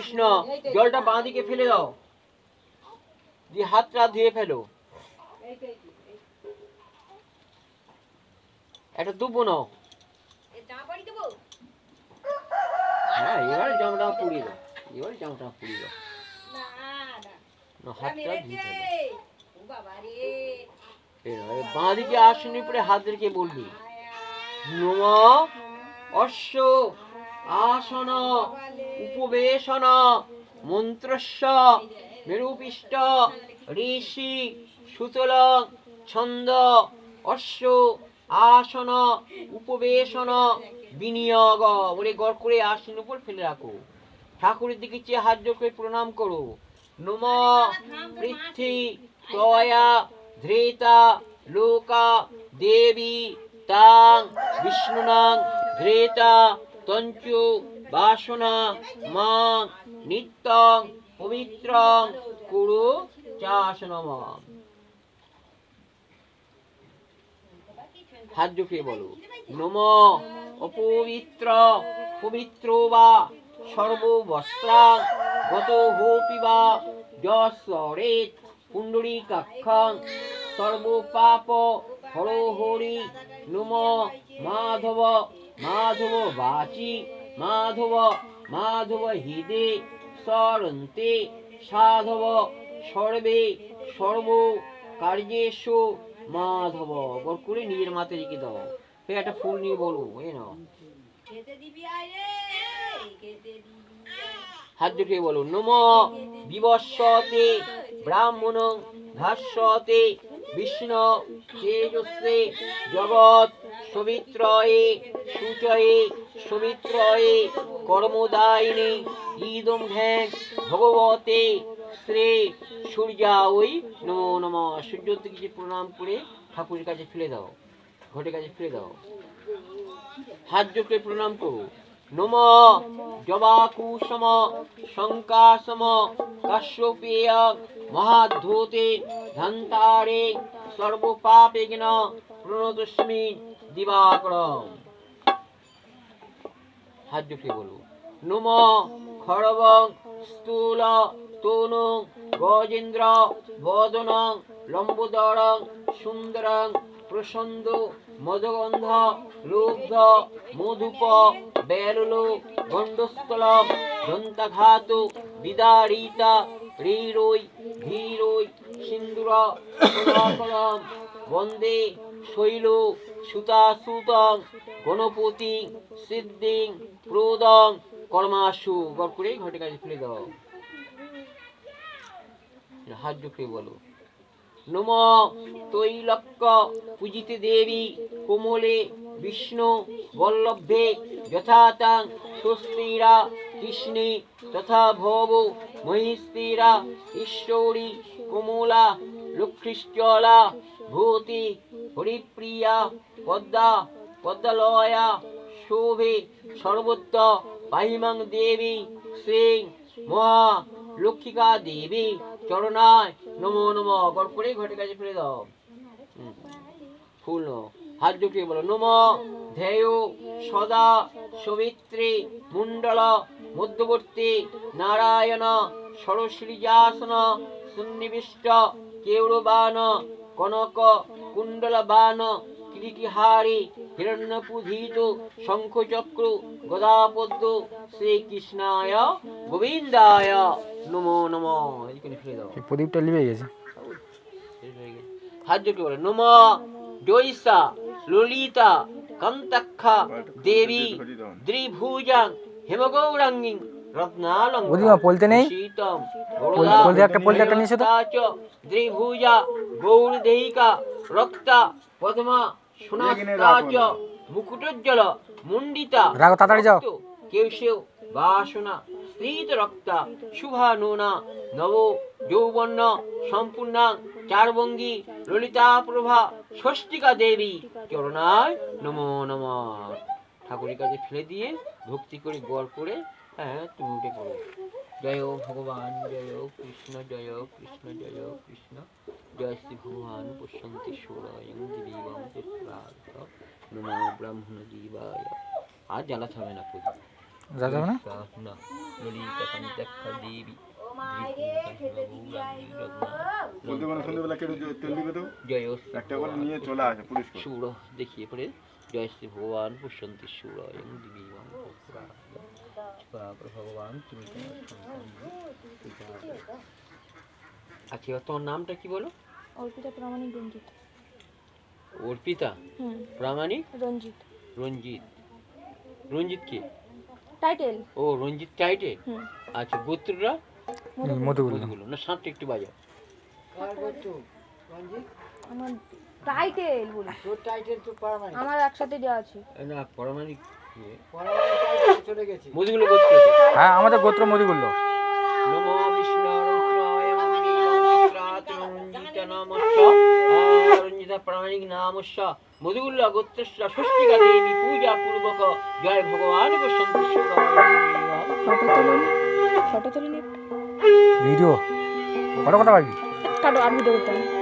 কৃষ্ণ জলটা বাঁ দিকে ফেলে দাও, দিয়ে হাতটা ধুয়ে ফেলো। একটা দুব্বো নাও, হ্যাঁ এবার জামাটা পুড়িয়ে দাও, এবার জামাটা পুড়িয়ে দাও, হাতটা ধুয়ে ফেলো। বাঁ দিকে আসনের উপরে হাত রেখে বলবি নম অশ্ব আসন উপবেশন মন্ত্রস্য মেরুপিষ্ট ঋষি সুতল ছন্দ অশ্ব আসন উপবেশন বিনিয়োগ বলে গড় করে আসনের উপর ফেলে রাখো। ঠাকুরের দিকে চেয়ে হাত জোড় করে প্রণাম করো। নম পৃথ্বী তয়া ধৃতা লোকা দেবী তাং বিষ্ণুনাং ধৃতা তঞ্চু বাসনা মাং নিত্যং পবিত্রং কুরু চাসনম। হাত জোকে বলো নম অপবিত্র পবিত্র বা সর্ববস্ত্রাং গত হোপি বা যশ্বরেত পুণ্ডরীকাক্ষং সর্বপাপ হরহরি নম মাধব মাধব বাচি মাধব মাধব হৃদে সরন্তে সাধব সর্বে সর্ব কার্যেষু মাধব। গড় করে নিজের মাথায় রেখে দাও। ফের একটা ফুল নিয়ে বলো এই নাও, হাত জোকে বলো নম বিবস্বতে ব্রাহ্মণ ভাস্বতে বিষ্ণু তেজস্বে জগৎ সবিত্রয়ে সূচয়ে সবিত্রয়ে কর্মদায়িনী ইদম ঘ্যাং ভগবতে শ্রী সূর্যায় নমো নমঃ। সূর্যর দিকে প্রণাম করে ঠাকুরের কাছে ফেলে দাও, ঘটের কাছে ফেলে দাও, হাত জোকে প্রণাম করো। নম জবাকুসম শঙ্কাসম কাশ্যপেয় মহাধূতে ধন্তারে সর্বপাপেঘ্ন প্রণতস্মি দিবাকরম। হাত জোকে বলো নম খড়বং স্থূল তনু গজেন্দ্র বদনং লম্বোদরং সুন্দরং প্রসন্দ মদগন্ধ লুব্ধ মধুপ বেলুল গণ্ডস্থলম দন্তাঘাত বিদারিতা ঋরৈ ধীরৈ সিন্দুর সোনাকলম বন্দে শৈল সুতাসুতং গণপতি সিদ্ধিং প্রদং কর্মাশু। গড় করে ঘটে কাজে ফেলে দাও। হাত জোকে বলো নম তৈলক্য পূজিতে দেবী কোমলে বিষ্ণু বল্লভে যথাতাং স্বস্তিরা কৃষ্ণে তথা ভব মহিস্তিরা ঈশ্বরী কোমলা লক্ষ্মীশ্চলা ভূতি হরিপ্রিয়া পদ্মা পদ্মালয়া শোভে সর্বত্র পাহিমাং দেবী শ্রী মহা লক্ষ্মিকা দেবী চরণায় নমো নমঃ। গড় করে ঘটে কাজে ফেলে দাও। ফুল হাত জোকে বলো নম ধ্যেয় সদা সবিত্রী মুন্ডল মধ্যবর্তী নারায়ণ সরসৃজাসন সুন্নিবিষ্ট কেউরবান কনক কুণ্ডলবান কিরীটিহারি হিরণ্যপুধীত শঙ্খচক্র গদাপদ্ম শ্রীকৃষ্ণায় গোবিন্দায় নমো নমঃ। এইখানে ফেলে দাও। প্রদীপটা লিভে গেছে। হাত জোকে বলো নম জয়সা ললিতা কান্তাক্ষা দেবী দ্বিভুজাং হেমগৌরাঙ্গী রত্নালং বলতে নেই, শীতম বলতে একটা বলতে একটা নিয়ে এসো তো। দ্বিভুজা গৌরদেহিকা রক্তা পদ্মা সোনাস্তাচ মুকুটোজ্জ্বল মুণ্ডিতা রাগো তাড়াতাড়ি যাও। কেশব বাসনা স্ত্রীত রক্তা শুভানুনা নব যৌবন্য সম্পূর্ণা চারবঙ্গী ললিতা প্রভা ষষ্ঠিকা দেবী চরণায় নমো নমঃ। ঠাকুরের কাছে ফেলে দিয়ে ভক্তি করে গড় করে হ্যাঁ তুমি উঠে পড়ো। জয় ভগবান জয় কৃষ্ণ জয় কৃষ্ণ জয় কৃষ্ণ জয় শ্রী ভগবান পশ্যন্তি সুরয়ং দিবং নমো ব্রাহ্মণ জীবায়। আর জ্বালাতে হবে না প্রদীপ। যা যাবে না না ললিতা কান্তাক্ষা দেবী সন্ধ্যেবেলা কেটে তেল দিবে তো জয় একটা করে নিয়ে চলে আসে পুলিশ করে। সুর দেখিয়ে পরে জয় শ্রী ভগবান পুষ্যন্তি সুর এবং দেবী ভগবান তুমি তোমার সন্তান আচ্ছা এবার তোমার নামটা কি বলো? অর্পিতা প্রামাণিক রঞ্জিত। অর্পিতা প্রামাণিক রঞ্জিত রঞ্জিত। রঞ্জিত কে? টাইটেল। ও রঞ্জিত টাইটেল। আচ্ছা গোত্রটা? মধুগুলো মধুগুলো না সাতটা একটু বাজাও। আমার টাইটেল বলি, তোর টাইটেল তো পারমানেন্ট আমার একসাথে দেওয়া আছে। না প্রামাণিক টাইটেল চলে গেছে। মধুগুলো গোত্র তো? হ্যাঁ আমাদের গোত্র মধুগুলো নমো বিষ্ণু রুদ্রায় রঞ্জিত নামস্য রঞ্জিতা প্রামাণিক নামস্য মধুগুল্লা গোত্রস্য ষষ্ঠিকা দেবী পূজা পূর্বক জয় ভগবান বসন্ত ফটো তুলে নি ভিডিও ফটো কথা পাবি কাটো আর ভিডিও করতে হবে।